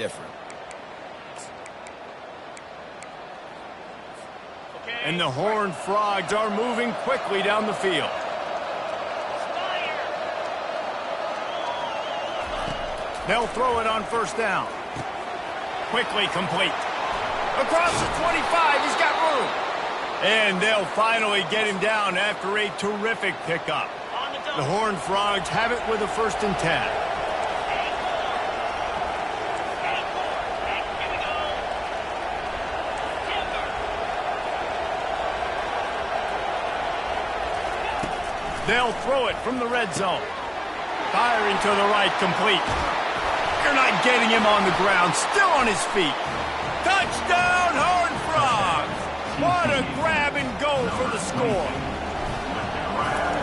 different. And the Horned Frogs are moving quickly down the field. They'll throw it on first down. Quickly complete. Across the 25, he's got room. And they'll finally get him down after a terrific pickup. The Horned Frogs have it with a 1st and 10. They'll throw it from the red zone. Firing to the right, complete. They're not getting him on the ground, still on his feet. Touchdown, Horned Frogs! What a grab and go for the score.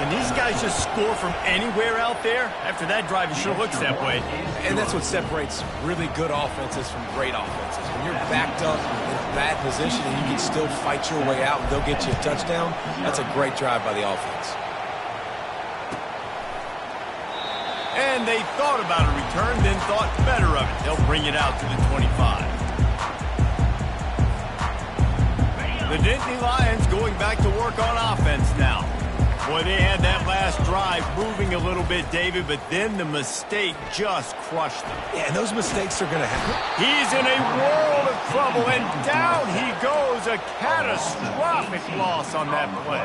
And these guys just score from anywhere out there? After that drive, it sure looks that way. And that's what separates really good offenses from great offenses. When you're backed up in a bad position and you can still fight your way out and they'll get you a touchdown, that's a great drive by the offense. And they thought about a return, then thought better of it. They'll bring it out to the 25. The Nittany Lions going back to work on offense now. Boy, they had that last drive moving a little bit, David, but then the mistake just crushed them. Yeah, and those mistakes are going to happen. He's in a world of trouble, and down he goes. A catastrophic loss on that play.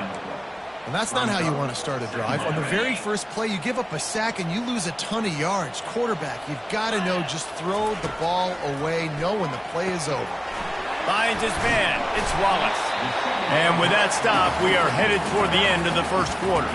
And that's not how you want to start a drive. On the very first play, you give up a sack and you lose a ton of yards. Quarterback, you've got to know, just throw the ball away, know when the play is over. Finds his man. It's Wallace. And with that stop, we are headed toward the end of the first quarter.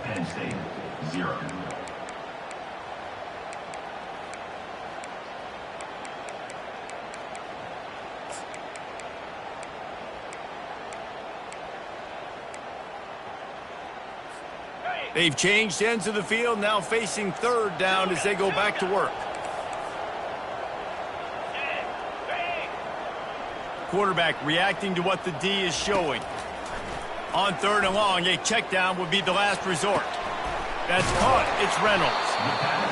Penn State 0. They've changed ends of the field, now facing 3rd down as they go back to work. Quarterback reacting to what the D is showing. On 3rd and long, a check down would be the last resort. That's caught. It's Reynolds.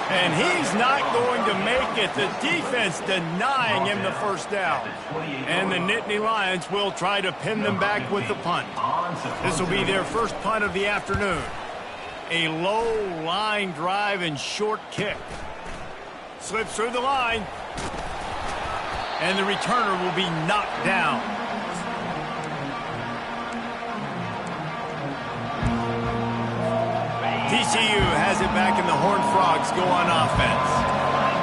And he's not going to make it. The defense denying him the 1st down. And the Nittany Lions will try to pin them back with the punt. This will be their first punt of the afternoon. A low line drive and short kick. Slips through the line. And the returner will be knocked down. TCU has it back, and the Horned Frogs go on offense.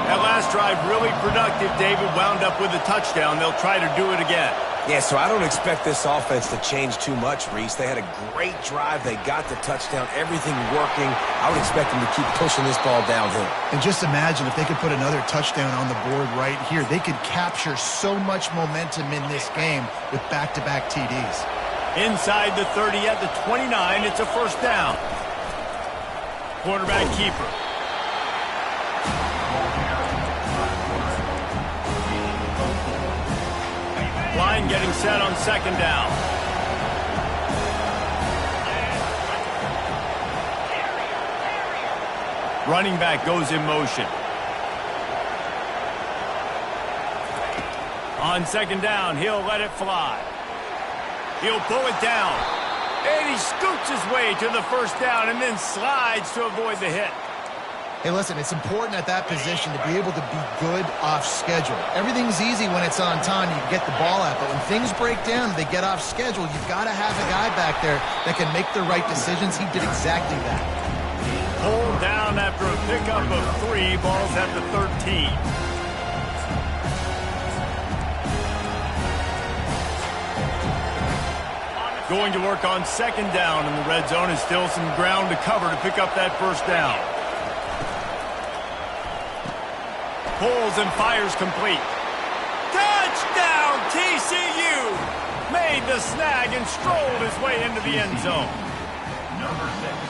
That last drive really productive. David wound up with a touchdown. They'll try to do it again. Yeah, so I don't expect this offense to change too much, Reese. They had a great drive. They got the touchdown. Everything working. I would expect them to keep pushing this ball downhill. And just imagine if they could put another touchdown on the board right here. They could capture so much momentum in this game with back-to-back TDs. Inside the 30 at the 29, it's a 1st down. Quarterback keeper. Line getting set on 2nd down. Running back goes in motion. On 2nd down, he'll let it fly. He'll pull it down. And he scoots his way to the 1st down and then slides to avoid the hit. Hey, listen, it's important at that position to be able to be good off schedule. Everything's easy when it's on time. You get the ball out. But when things break down, they get off schedule. You've got to have a guy back there that can make the right decisions. He did exactly that. Pulled down after a pickup of 3. Ball's at the 13. Going to work on 2nd down in the red zone, and still some ground to cover to pick up that 1st down. Pulls and fires complete. Touchdown, TCU! Made the snag and strolled his way into the end zone.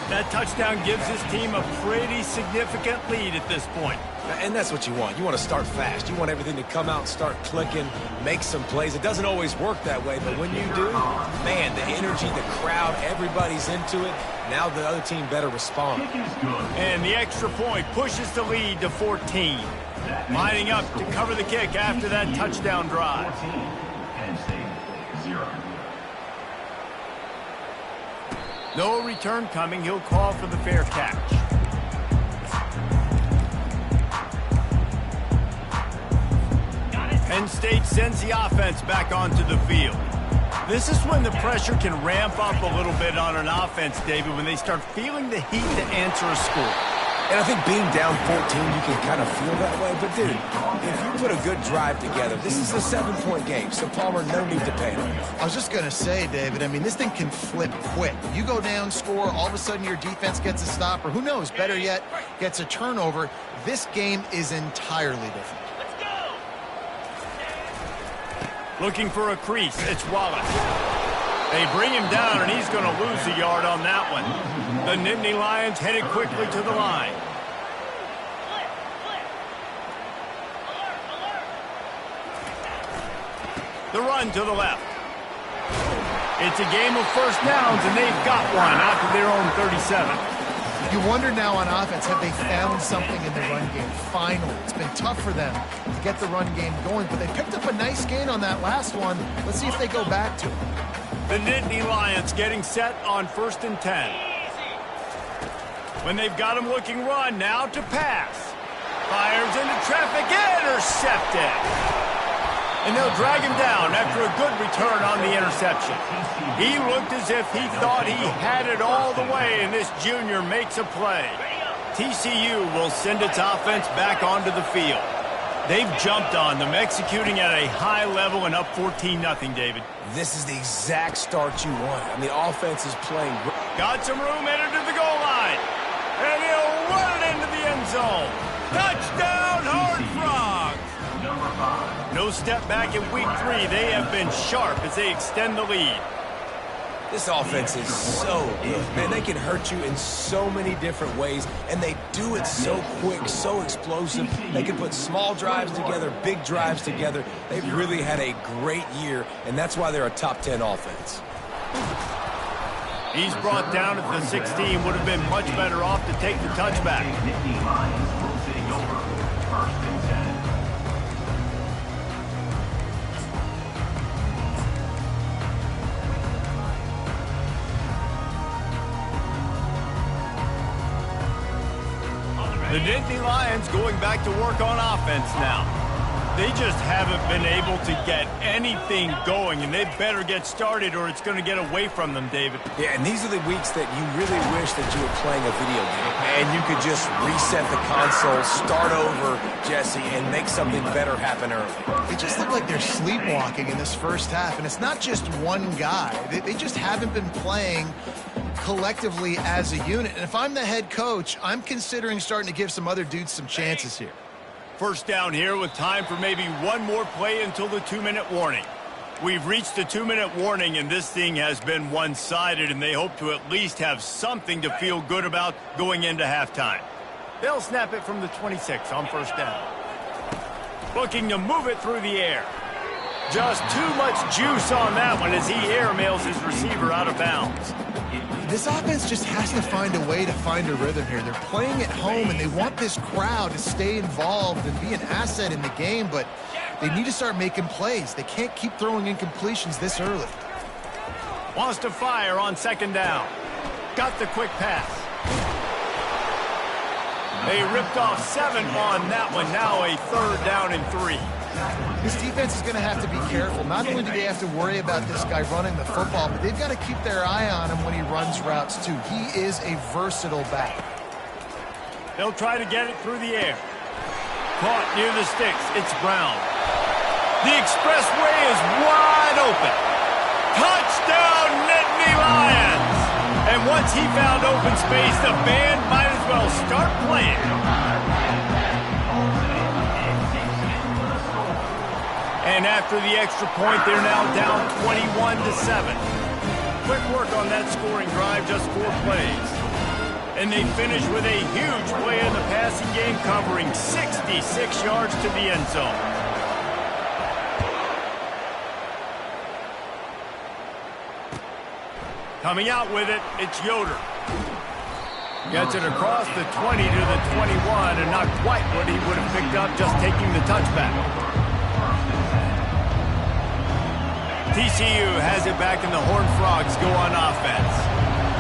That touchdown gives his team a pretty significant lead at this point. And that's what you want. You want to start fast. You want everything to come out and start clicking, make some plays. It doesn't always work that way, but when you do, man, the energy, the crowd, everybody's into it. Now the other team better respond. And the extra point pushes the lead to 14. Lining up to cover the kick after that touchdown drive. Penn State, 0. No return coming. He'll call for the fair catch. Penn State sends the offense back onto the field. This is when the pressure can ramp up a little bit on an offense, David, when they start feeling the heat to answer a score. And I think being down 14, you can kind of feel that way. But, dude, if you put a good drive together, this is a 7-point game, so Palmer, no need to panic. I was just going to say, David, I mean, this thing can flip quick. You go down, score, all of a sudden your defense gets a stop, or who knows, better yet, gets a turnover. This game is entirely different. Looking for a crease, it's Wallace. They bring him down, and he's going to lose a yard on that one. The Nittany Lions headed quickly to the line. The run to the left. It's a game of first downs, and they've got one out to their own 37. You wonder now on offense, have they found something in the run game? Finally, it's been tough for them to get the run game going, but they picked up a nice gain on that last one. Let's see if they go back to it. The Nittany Lions getting set on 1st and 10. When they've got him looking run, now to pass. Fires into traffic, intercepted. And they'll drag him down after a good return on the interception. He looked as if he thought he had it all the way, and this junior makes a play. TCU will send its offense back onto the field. They've jumped on them, executing at a high level and up 14-0, David. This is the exact start you want. I mean, the offense is playing. Got some room headed to the goal line. And he'll run it into the end zone. Touchdown, Horned Frogs! No step back in week 3. They have been sharp as they extend the lead. This offense is so good. Man, they can hurt you in so many different ways, and they do it so quick, so explosive. They can put small drives together, big drives together. They've really had a great year, and that's why they're a top 10 offense. He's brought down at the 16. Would have been much better off to take the touchback. The Nittany Lions going back to work on offense now. They just haven't been able to get anything going, and they better get started or it's going to get away from them, David. Yeah, and these are the weeks that you really wish that you were playing a video game, and you could just reset the console, start over, Jesse, and make something better happen early. They just look like they're sleepwalking in this first half, and it's not just one guy. They just haven't been playing collectively as a unit. And if I'm the head coach, I'm considering starting to give some other dudes some chances here. First down here with time for maybe one more play until the 2-minute warning. We've reached the 2-minute warning, and this thing has been one-sided, and they hope to at least have something to feel good about going into halftime. They'll snap it from the 26 on first down. Looking to move it through the air. Just too much juice on that one as he airmails his receiver out of bounds. This offense just has to find a way to find a rhythm here. They're playing at home, and they want this crowd to stay involved and be an asset in the game, but they need to start making plays. They can't keep throwing incompletions this early. Wants to fire on second down. Got the quick pass. They ripped off 7 on that one. Now a 3rd down and 3. This defense is going to have to be careful. Not only do they have to worry about this guy running the football, but they've got to keep their eye on him when he runs routes, too. He is a versatile back. They'll try to get it through the air. Caught near the sticks. It's Brown. The expressway is wide open. Touchdown, Nittany Lions! And once he found open space, the band might as well start playing. And after the extra point, they're now down 21-7. quick work on that scoring drive, just 4 plays. And they finish with a huge play in the passing game, covering 66 yards to the end zone. Coming out with it, it's Yoder. Gets it across the 20 to the 21, and not quite what he would have picked up just taking the touchback. TCU has it back, and the Horned Frogs go on offense.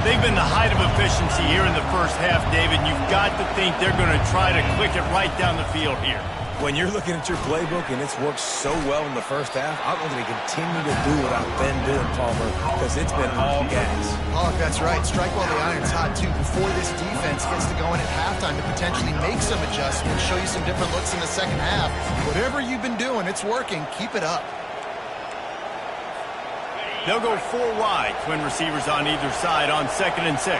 They've been the height of efficiency here in the first half, David. You've got to think they're going to try to click it right down the field here. When you're looking at your playbook and it's worked so well in the first half, I'm going to continue to do what I've been doing, Palmer, because it's been all gas. Oh, that's right. Strike while the iron's hot, too, before this defense gets to going at halftime to potentially make some adjustments, show you some different looks in the second half. Whatever you've been doing, it's working. Keep it up. They'll go 4 wide, twin receivers on either side on 2nd and 6.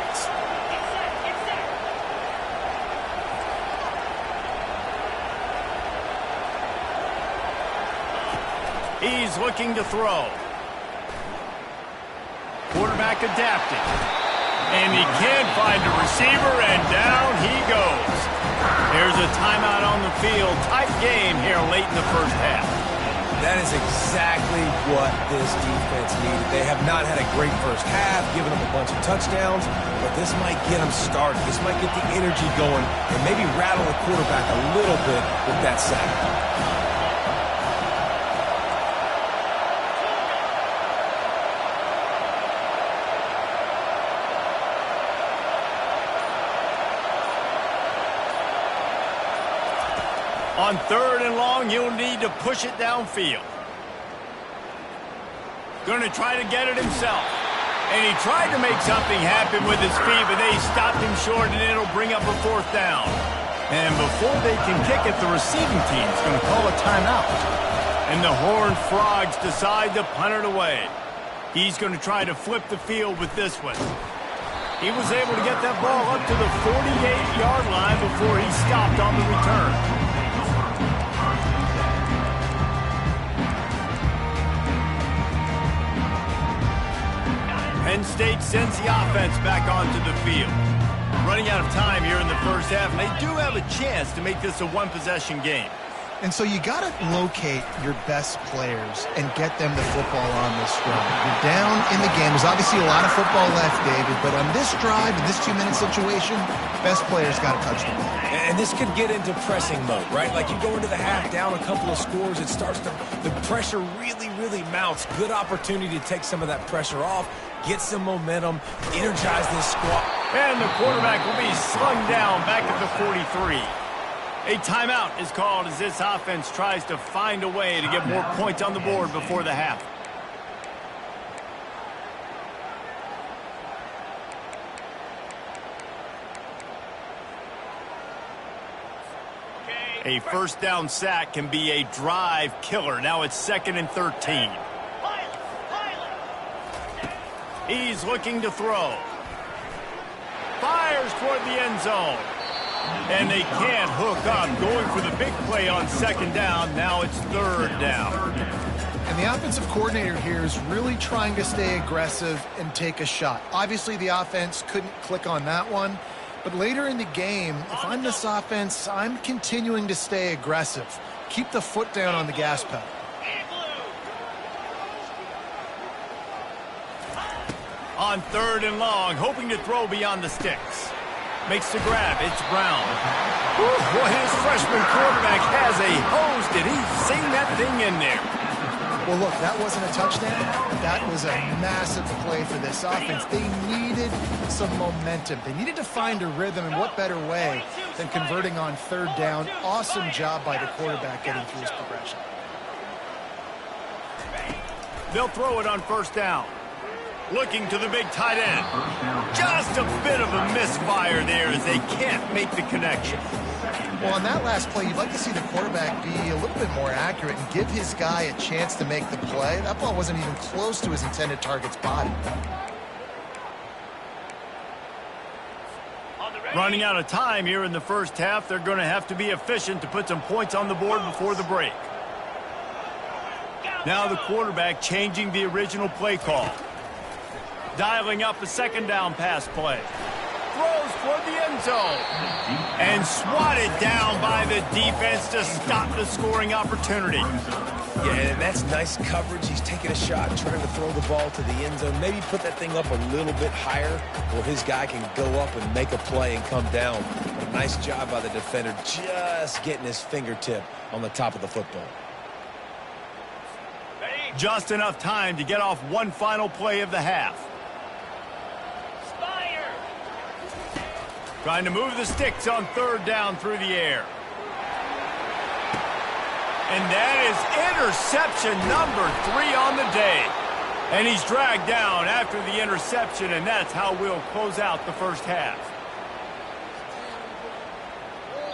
He's looking to throw. Quarterback adapting. And he can't find a receiver, and down he goes. There's a timeout on the field. Tight game here late in the first half. That is exactly what this defense needed. They have not had a great first half, giving them a bunch of touchdowns, but this might get them started. This might get the energy going and maybe rattle the quarterback a little bit with that sack. On 3rd and long, you'll need to push it downfield. Going to try to get it himself. And he tried to make something happen with his feet, but they stopped him short, and it'll bring up a 4th down. And before they can kick it, the receiving team is going to call a timeout. And the Horned Frogs decide to punt it away. He's going to try to flip the field with this one. He was able to get that ball up to the 48-yard line before he stopped on the return. Penn State sends the offense back onto the field. Running out of time here in the first half, and they do have a chance to make this a 1-possession game. And so you got to locate your best players and get them the football on this drive. You're down in the game. There's obviously a lot of football left, David, but on this drive, in this 2-minute situation, best players got to touch the ball. And this could get into pressing mode, right? Like you go into the half down a couple of scores, it starts to, the pressure really mounts. Good opportunity to take some of that pressure off, get some momentum, energize this squad. And the quarterback will be slung down back at the 43. A timeout is called as this offense tries to find a way to get more points on the board before the half. A first down sack can be a drive killer. Now it's 2nd and 13. He's looking to throw. Fires toward the end zone. And they can't hook up. Going for the big play on 2nd down. Now it's 3rd down. And the offensive coordinator here is really trying to stay aggressive and take a shot. Obviously, the offense couldn't click on that one. But later in the game, if I'm this offense, I'm continuing to stay aggressive. Keep the foot down on the gas pedal. On 3rd and long, hoping to throw beyond the sticks. Makes the grab. It's Brown. Whew, boy, his freshman quarterback has a hose. Did he sing that thing in there? Well, look, that wasn't a touchdown. That was a massive play for this offense. They needed some momentum. They needed to find a rhythm, and what better way than converting on 3rd down. Awesome job by the quarterback getting through his progression. They'll throw it on 1st down. Looking to the big tight end. Just a bit of a misfire there as they can't make the connection. Well, on that last play, you'd like to see the quarterback be a little bit more accurate and give his guy a chance to make the play. That ball wasn't even close to his intended target's body. Running out of time here in the first half, they're going to have to be efficient to put some points on the board before the break. Now the quarterback changing the original play call. Dialing up a second down pass play. Throws toward the end zone. And swatted down by the defense to stop the scoring opportunity. Yeah, and that's nice coverage. He's taking a shot, trying to throw the ball to the end zone. Maybe put that thing up a little bit higher where his guy can go up and make a play and come down. But a nice job by the defender just getting his fingertip on the top of the football. Just enough time to get off one final play of the half. Trying to move the sticks on third down through the air. And that is interception number 3 on the day. And he's dragged down after the interception, and that's how we'll close out the first half.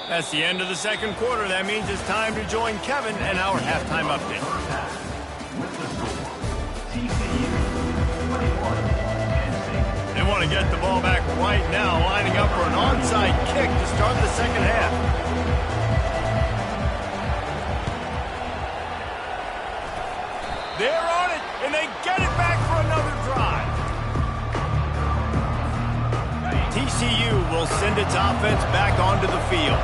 That's the end of the second quarter. That means it's time to join Kevin and our halftime update. They want to get the ball back right now, lining up for an onside kick to start the second half. They're on it, and they get it back for another drive. TCU will send its offense back onto the field.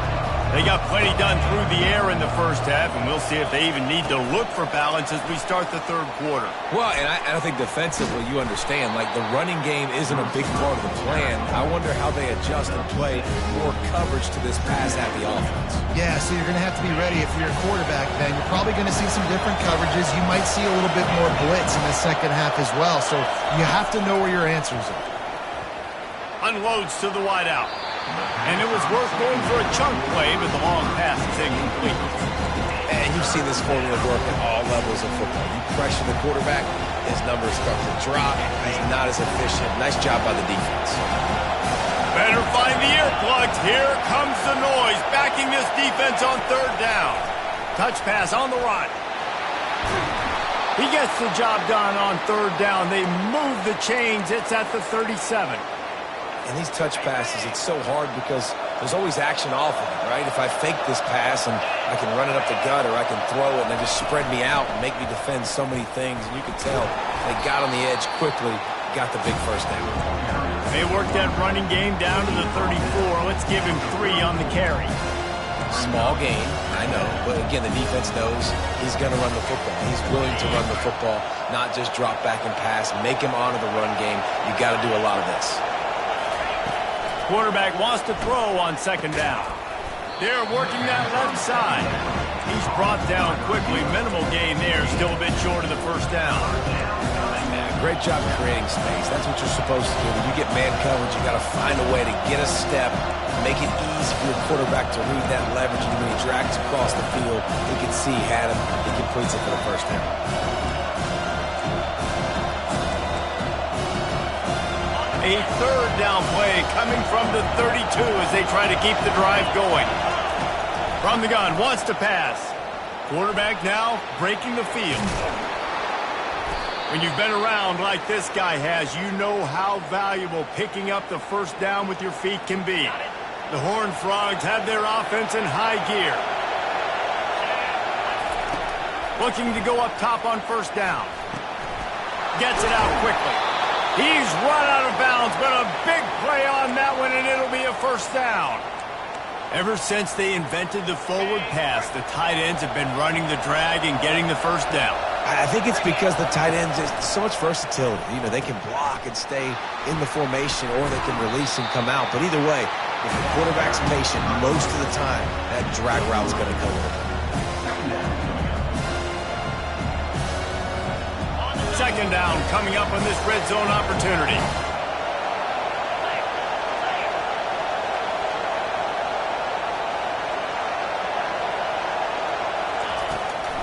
They got plenty done through the air in the first half, and we'll see if they even need to look for balance as we start the third quarter. Well, and I think defensively, you understand, like the running game isn't a big part of the plan. I wonder how they adjust and play more coverage to this pass-happy offense. Yeah, so you're going to have to be ready if you're a quarterback, Ben. You're probably going to see some different coverages. You might see a little bit more blitz in the second half as well, so you have to know where your answers are. Unloads to the wideout. And it was worth going for a chunk play, but the long pass is incomplete. And you've seen this formula work at all levels of football. You pressure the quarterback, his numbers start to drop. He's not as efficient. Nice job by the defense. Better find the earplugs. Here comes the noise, backing this defense on third down. Touch pass on the run. He gets the job done on third down. They move the chains. It's at the 37. And these touch passes, it's so hard because there's always action off of it, right? If I fake this pass and I can run it up the gut or I can throw it and they just spread me out and make me defend so many things. And you can tell they got on the edge quickly, got the big first down. They worked that running game down to the 34. Let's give him 3 on the carry. Small gain, I know. But again, the defense knows he's going to run the football. He's willing to run the football, not just drop back and pass. Make him honor the run game. You got to do a lot of this. Quarterback wants to throw on second down. They're working that left side. He's brought down quickly. Minimal gain there. Still a bit short of the first down. Great job of creating space. That's what you're supposed to do. When you get man coverage, you got to find a way to get a step, make it easy for your quarterback to read that leverage. And when he drags across the field, he can see he had him. He completes it for the first down. A third down play coming from the 32 as they try to keep the drive going. From the gun, wants to pass. Quarterback now breaking the field. When you've been around like this guy has, you know how valuable picking up the first down with your feet can be. The Horned Frogs have their offense in high gear. Looking to go up top on first down. Gets it out quickly. He's run out of bounds, but a big play on that one, and it'll be a first down. Ever since they invented the forward pass, the tight ends have been running the drag and getting the first down. I think it's because the tight ends is so much versatility. You know, they can block and stay in the formation, or they can release and come out. But either way, if the quarterback's patient, most of the time, that drag route's going to come with it. Second down coming up on this red zone opportunity.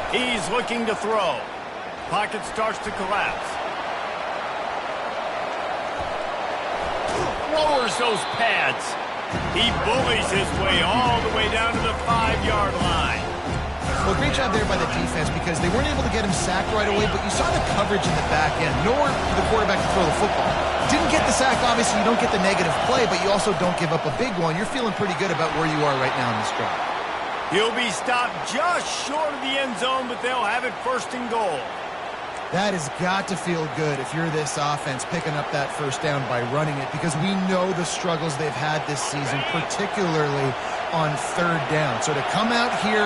He's looking to throw. Pocket starts to collapse. Lowers those pads. He bullies his way all the way down to the 5-yard line. Well, great job there by the defense because they weren't able to get him sacked right away, but you saw the coverage in the back end. Nowhere for the quarterback to throw the football. Didn't get the sack, obviously. You don't get the negative play, but you also don't give up a big one. You're feeling pretty good about where you are right now in this drive. He'll be stopped just short of the end zone, but they'll have it first and goal. That has got to feel good if you're this offense picking up that first down by running it, because we know the struggles they've had this season, particularly on third down. So to come out here,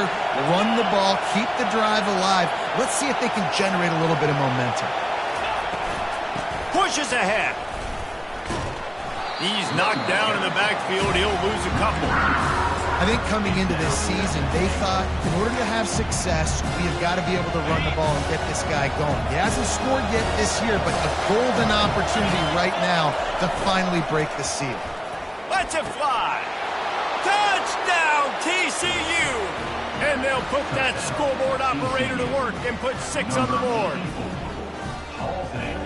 run the ball, keep the drive alive, let's see if they can generate a little bit of momentum. Pushes ahead. He's knocked down in the backfield. He'll lose a couple. I think coming into this season, they thought in order to have success, we have got to be able to run the ball and get this guy going. He hasn't scored yet this year, but a golden opportunity right now to finally break the seal. Let's it fly. Touchdown, TCU! And they'll put that scoreboard operator to work and put 6 on the board.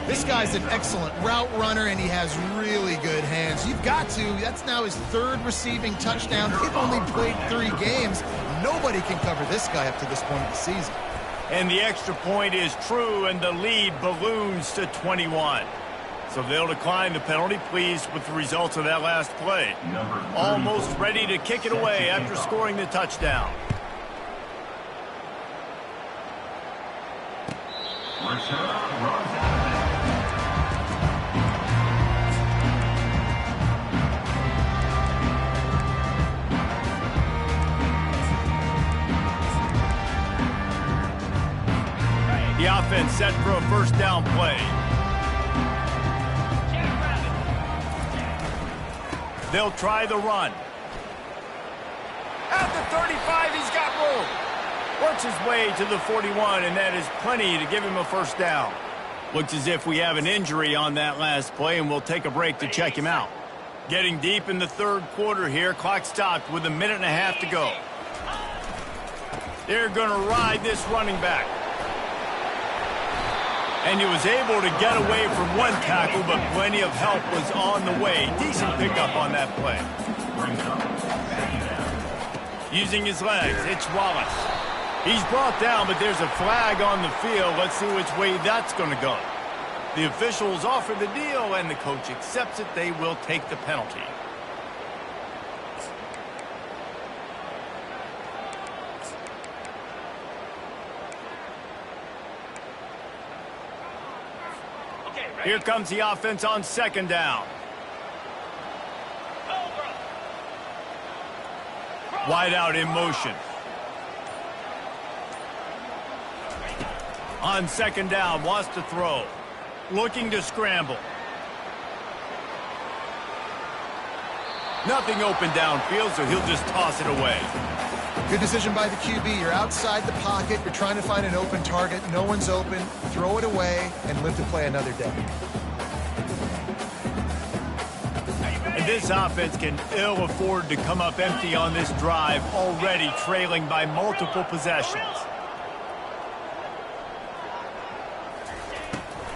This guy's an excellent route runner, and he has really good hands. You've got to. That's now his 3rd receiving touchdown. He's only played 3 games. Nobody can cover this guy up to this point of the season. And the extra point is true, and the lead balloons to 21. So they'll decline the penalty, pleased with the results of that last play. Almost ready to kick it away after scoring the touchdown. The offense set for a first down play. They'll try the run. At the 35, he's got room. Works his way to the 41, and that is plenty to give him a first down. Looks as if we have an injury on that last play, and we'll take a break to check him out. Getting deep in the 3rd quarter here. Clock stopped with 1.5 minutes to go. They're going to ride this running back. And he was able to get away from one tackle, but plenty of help was on the way. Decent pickup on that play. Using his legs, it's Wallace. He's brought down, but there's a flag on the field. Let's see which way that's going to go. The officials offer the deal, and the coach accepts it. They will take the penalty. Here comes the offense on 2nd down. Wide out in motion. On 2nd down, wants to throw. Looking to scramble. Nothing open downfield, so he'll just toss it away. Good decision by the QB. You're outside the pocket. You're trying to find an open target. No one's open. Throw it away and live to play another day. And this offense can ill afford to come up empty on this drive, already trailing by multiple possessions.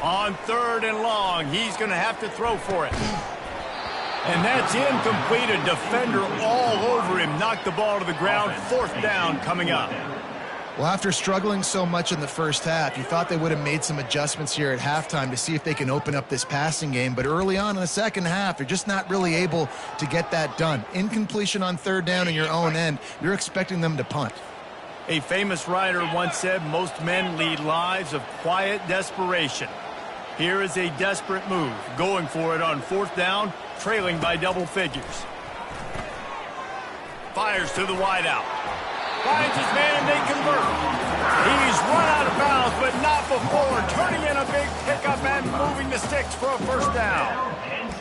On 3rd and long, he's going to have to throw for it. And that's incomplete. A defender all over him. Knocked the ball to the ground. 4th down coming up. Well, after struggling so much in the first half, you thought they would have made some adjustments here at halftime to see if they can open up this passing game. But early on in the second half, they're just not really able to get that done. Incompletion on 3rd down in your own end. You're expecting them to punt. A famous writer once said, most men lead lives of quiet desperation. Here is a desperate move. Going for it on 4th down, trailing by double figures. Fires to the wideout. Finds his man, they convert. He's run out of bounds, but not before turning in a big pickup and moving the sticks for a first down.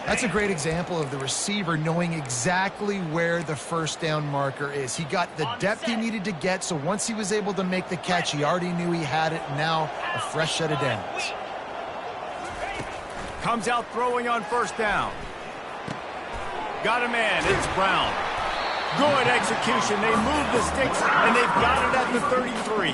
That's a great example of the receiver knowing exactly where the first down marker is. He got the depth he needed to get, so once he was able to make the catch, he already knew he had it. Now a fresh set of downs. Comes out throwing on 1st down. Got a man, it's Brown. Good execution. They move the sticks, and they've got it at the 33.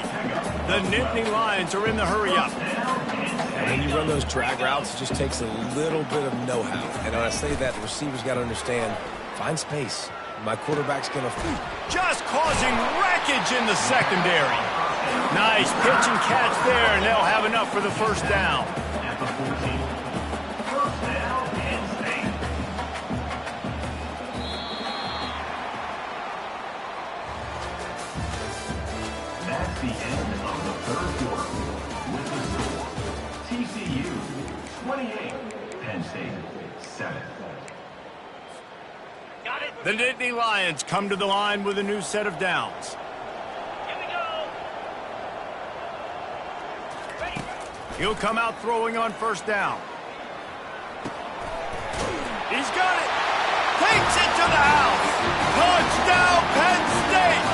The Nittany Lions are in the hurry-up. And when you run those drag routes, it just takes a little bit of know-how. And when I say that, the receiver's got to understand, find space. My quarterback's going to feed. Just causing wreckage in the secondary. Nice pitch and catch there, and they'll have enough for the first down. That's the end of the 3rd quarter with the score 28. Penn State 7. The Nittany Lions come to the line with a new set of downs. Here we go. Ready. He'll come out throwing on first down. He's got it. Takes it to the house. Touchdown, Penn State.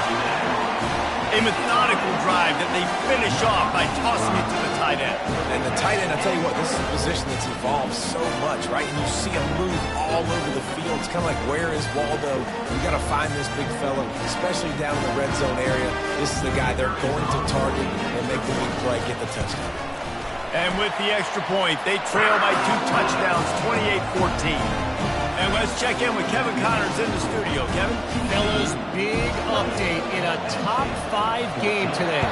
A methodical drive that they finish off by tossing it to the tight end. And the tight end, I'll tell you what, this is a position that's evolved so much, right? And you see him move all over the field. It's kind of like, where is Waldo? You got to find this big fella, especially down in the red zone area. This is the guy they're going to target and make the big play, get the touchdown. And with the extra point, they trail by 2 touchdowns, 28-14. And let's check in with Kevin Connors in the studio. Kevin? Fellas, big update in a top 5 game today.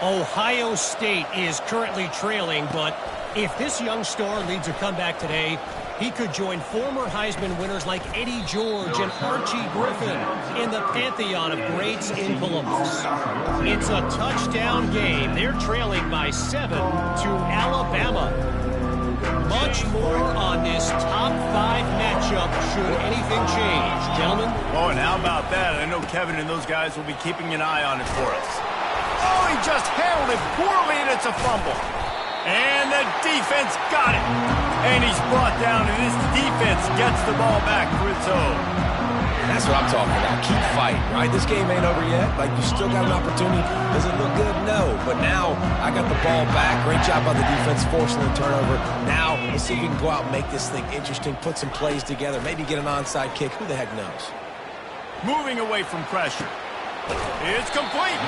Ohio State is currently trailing, but if this young star leads a comeback today, he could join former Heisman winners like Eddie George and Archie Griffin in the pantheon of greats in Columbus. It's a touchdown game. They're trailing by 7 to Alabama. Much more on this top 5 matchup should anything change. Gentlemen? Oh, and how about that? I know Kevin and those guys will be keeping an eye on it for us. Oh, he just handled it poorly, and it's a fumble. And the defense got it. And he's brought down, and this defense gets the ball back for its own. That's what I'm talking about. Keep fighting, right? This game ain't over yet. Like, you still got an opportunity. Does it look good? No. But now, I got the ball back. Great job by the defense forcing the turnover. Now, let's see if we can go out and make this thing interesting, put some plays together, maybe get an onside kick. Who the heck knows? Moving away from pressure. It's complete.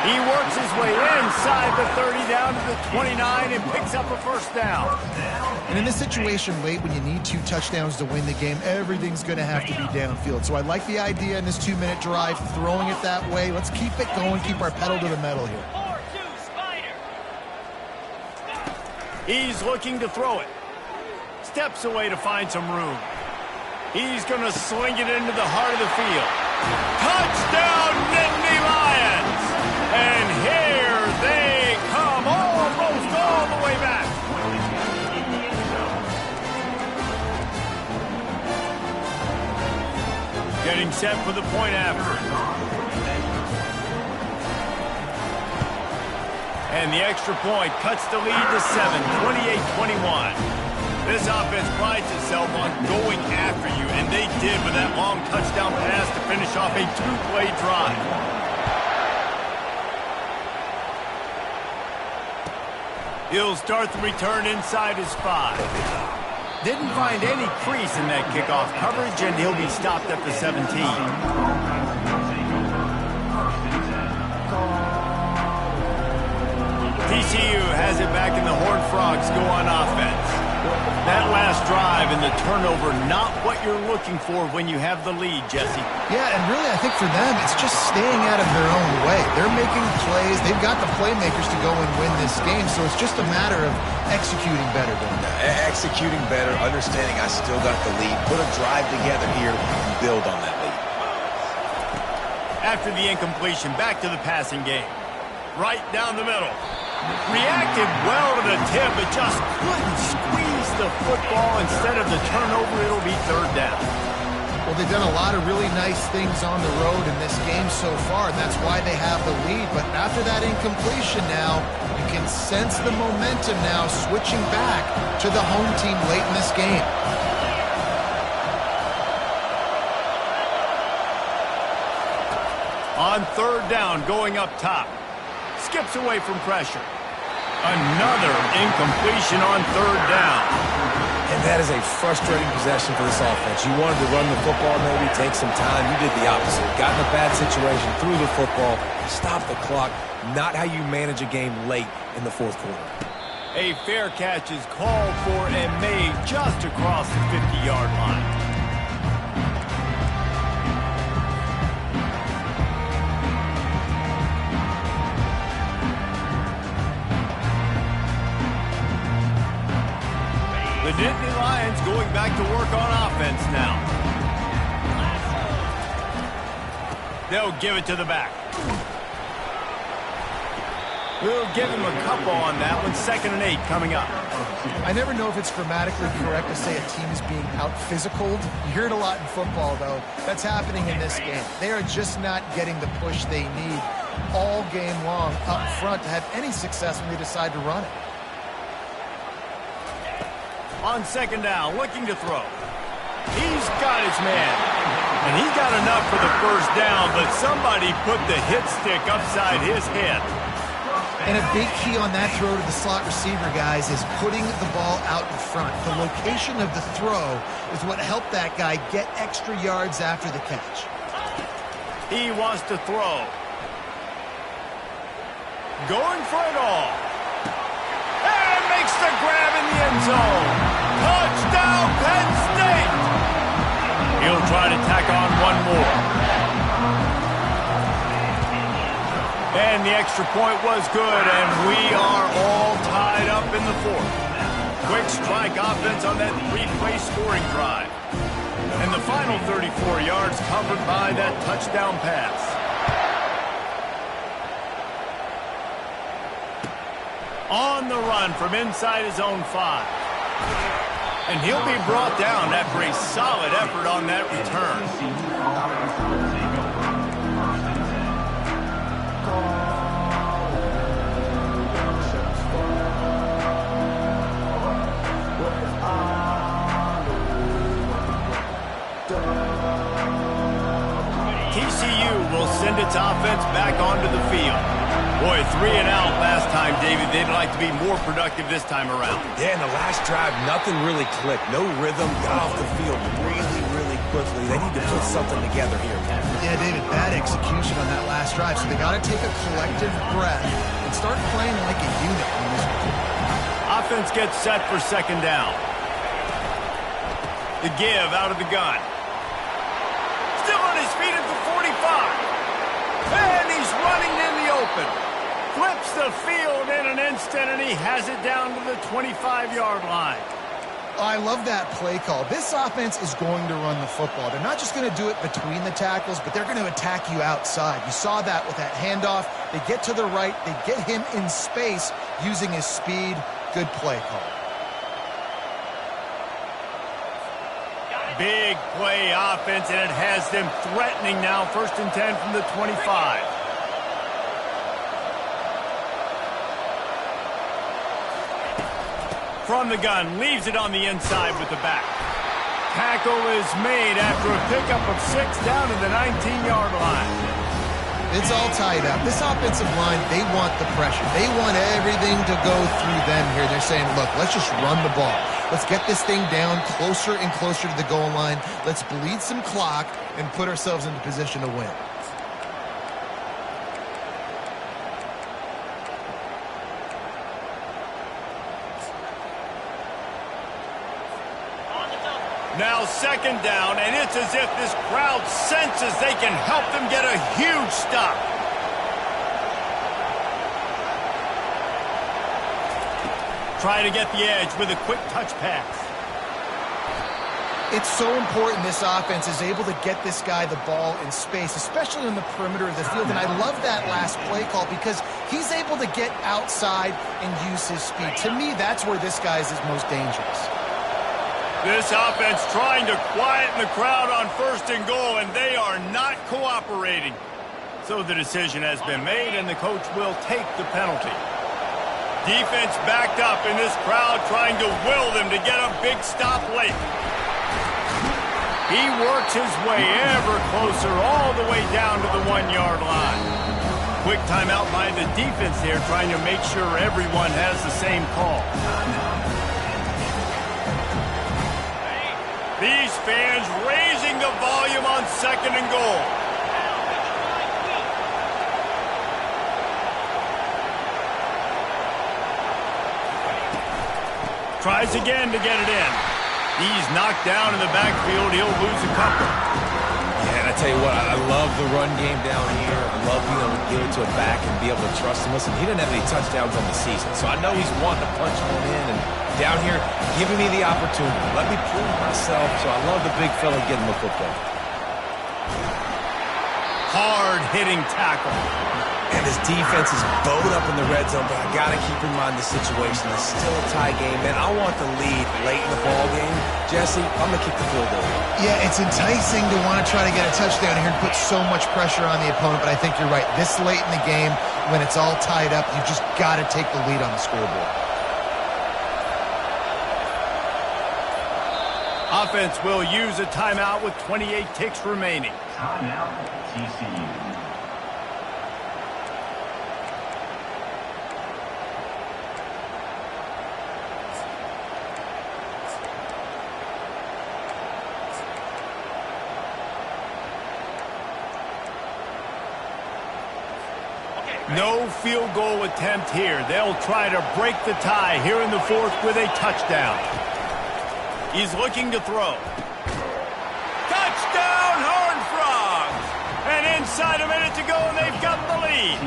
He works his way inside the 30 down to the 29 and picks up a first down. And in this situation late, when you need 2 touchdowns to win the game, everything's going to have to be downfield. So I like the idea in this 2-minute drive, throwing it that way. Let's keep it going, keep our pedal to the metal here. 4-2 Spider. He's looking to throw it. Steps away to find some room. He's going to sling it into the heart of the field. Touchdown, Nittany Lions! And here they come, almost all the way back. Getting set for the point after. And the extra point cuts the lead to 7, 28-21. This offense prides itself on going after you, and they did with that long touchdown pass to finish off a 2-play drive. He'll start the return inside his 5. Didn't find any crease in that kickoff coverage, and he'll be stopped at the 17. TCU has it back in the Horned Frogs go on offense. That last drive and the turnover, not what you're looking for when you have the lead, Jesse. Yeah, and really I think for them, it's just staying out of their own way. They're making plays. They've got the playmakers to go and win this game, so it's just a matter of executing better. Executing better, understanding I still got the lead. Put a drive together here and build on that lead. After the incompletion, back to the passing game. Right down the middle. Reacted well to the tip, but just couldn't squeeze the football. Instead of the turnover, it'll be 3rd down. Well, they've done a lot of really nice things on the road in this game so far, and that's why they have the lead. But after that incompletion now, you can sense the momentum now switching back to the home team late in this game. On 3rd down, going up top. Skips away from pressure. Another incompletion on 3rd down. And that is a frustrating possession for this offense. You wanted to run the football, maybe take some time. You did the opposite. Got in a bad situation, threw the football, stopped the clock. Not how you manage a game late in the 4th quarter. A fair catch is called for and made just across the 50-yard line. The Nittany Lions going back to work on offense now. They'll give it to the back. We'll give him a couple on that one. 2nd and 8 coming up. I never know if it's grammatically correct to say a team is being out-physicaled. You hear it a lot in football, though. That's happening in this game. They are just not getting the push they need all game long up front to have any success when they decide to run it. On 2nd down, looking to throw. He's got his man. And he got enough for the 1st down, but somebody put the hit stick upside his head. And a big key on that throw to the slot receiver, guys, is putting the ball out in front. The location of the throw is what helped that guy get extra yards after the catch. He wants to throw. Going for it all. And makes the grab in the end zone. Touchdown, Penn State! He'll try to tack on one more. And the extra point was good, and we are all tied up in the 4th. Quick strike offense on that 3-play scoring drive. And the final 34 yards covered by that touchdown pass. On the run from inside his own 5. And he'll be brought down after a solid effort on that return. TCU will send its offense back onto the field. Boy, 3 and out last time, David. They'd like to be more productive this time around. Yeah, in the last drive, nothing really clicked. No rhythm, got off the field really quickly. They need to put something together here. Yeah, David, bad execution on that last drive. So they got to take a collective breath and start playing like a unit on this one. Offense gets set for 2nd down. The give out of the gun. Still on his feet at the 45. And he's running in the open. Flips the field in an instant, and he has it down to the 25-yard line. I love that play call. This offense is going to run the football. They're not just going to do it between the tackles, but they're going to attack you outside. You saw that with that handoff. They get to the right. They get him in space using his speed. Good play call. Big play offense, and it has them threatening now. 1st and 10 from the 25. From the gun, leaves it on the inside with the back. Tackle is made after a pickup of 6 down to the 19-yard line. It's all tied up. This offensive line, they want the pressure. They want everything to go through them here. They're saying, look, let's just run the ball. Let's get this thing down closer and closer to the goal line. Let's bleed some clock and put ourselves into position to win. Now 2nd down, and it's as if this crowd senses they can help them get a huge stop. Try to get the edge with a quick touch pass. It's so important this offense is able to get this guy the ball in space, especially on the perimeter of the field. And I love that last play call because he's able to get outside and use his speed. To me, that's where this guy is most dangerous. This offense trying to quieten the crowd on 1st and goal, and they are not cooperating. So the decision has been made, and the coach will take the penalty. Defense backed up in this crowd trying to will them to get a big stop late. He works his way ever closer all the way down to the 1-yard line. Quick timeout by the defense here, trying to make sure everyone has the same call. These fans raising the volume on 2nd and goal. Tries again to get it in. He's knocked down in the backfield. He'll lose a couple. Yeah, and I tell you what, I love the run game down here. I love being able to give it to a back and be able to trust him. Listen, he didn't have any touchdowns on the season, so I know he's wanting to punch one in. And down here, giving me the opportunity. Let me prove myself, so I love the big fella getting the football. Hard-hitting tackle. And this defense is bowed up in the red zone, but I got to keep in mind the situation. It's still a tie game, man. I want the lead late in the ball game. Jesse, I'm going to kick the field goal. Yeah, it's enticing to want to try to get a touchdown here and put so much pressure on the opponent, but I think you're right. This late in the game, when it's all tied up, you just got to take the lead on the scoreboard. Offense will use a timeout with 28 ticks remaining. Timeout, TCU. No field goal attempt here. They'll try to break the tie here in the fourth with a touchdown. He's looking to throw. Touchdown, Horned Frogs! And inside a minute to go, and they've got the lead.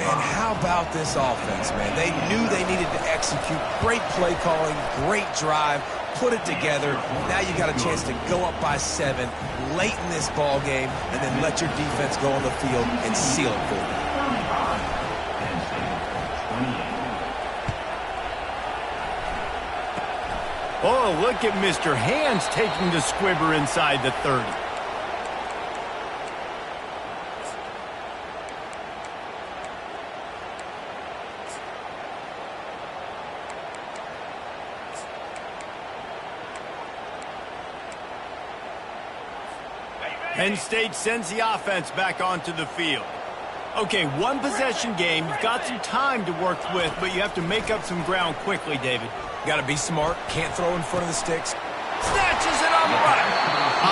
And how about this offense, man? They knew they needed to execute. Great play calling, great drive, put it together. Now you got a chance to go up by 7 late in this ball game and then let your defense go on the field and seal it for you. Penn State, 28. Oh, look at Mr. Hands taking the squibber inside the 30. Penn State sends the offense back onto the field. Okay, one possession game. You've got some time to work with, but you have to make up some ground quickly, David. Got to be smart. Can't throw in front of the sticks. Snatches it on the run.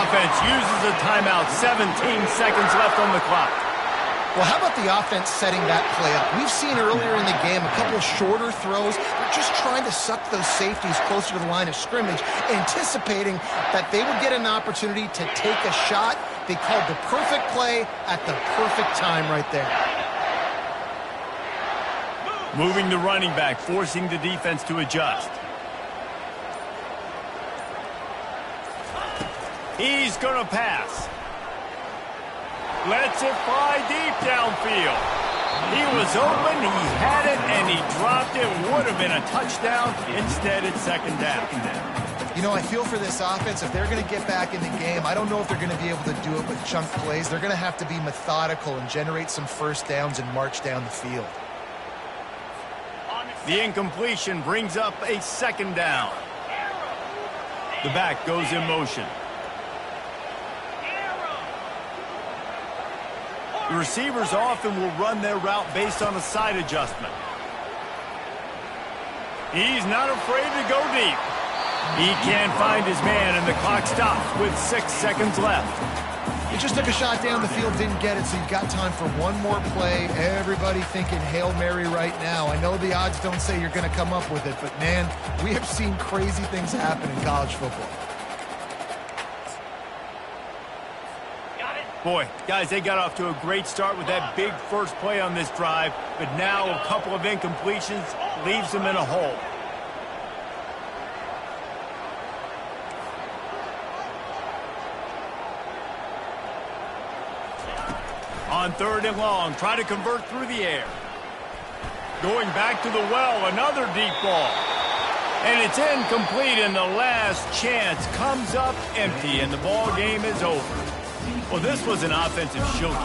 Offense uses a timeout. 17 seconds left on the clock. Well, how about the offense setting that play up? We've seen earlier in the game a couple of shorter throws. They're just trying to suck those safeties closer to the line of scrimmage, anticipating that they would get an opportunity to take a shot. They called the perfect play at the perfect time right there. Moving the running back, forcing the defense to adjust. He's going to pass. Lets it fly deep downfield. He was open, he had it, and he dropped it. Would have been a touchdown. Instead, it's second down. You know, I feel for this offense, if they're going to get back in the game, I don't know if they're going to be able to do it with chunk plays. They're going to have to be methodical and generate some first downs and march down the field. The incompletion brings up a second down. The back goes in motion. The receivers often will run their route based on a side adjustment. He's not afraid to go deep. He can't find his man, and the clock stops with 6 seconds left. He just took a shot down the field, didn't get it, so you've got time for one more play. Everybody thinking Hail Mary right now. I know the odds don't say you're going to come up with it, but, man, we have seen crazy things happen in college football. Boy, guys, they got off to a great start with that big first play on this drive, but now a couple of incompletions leaves them in a hole. On 3rd and long, try to convert through the air. Going back to the well, another deep ball. And it's incomplete, and the last chance comes up empty, and the ball game is over. Well, this was an offensive showcase.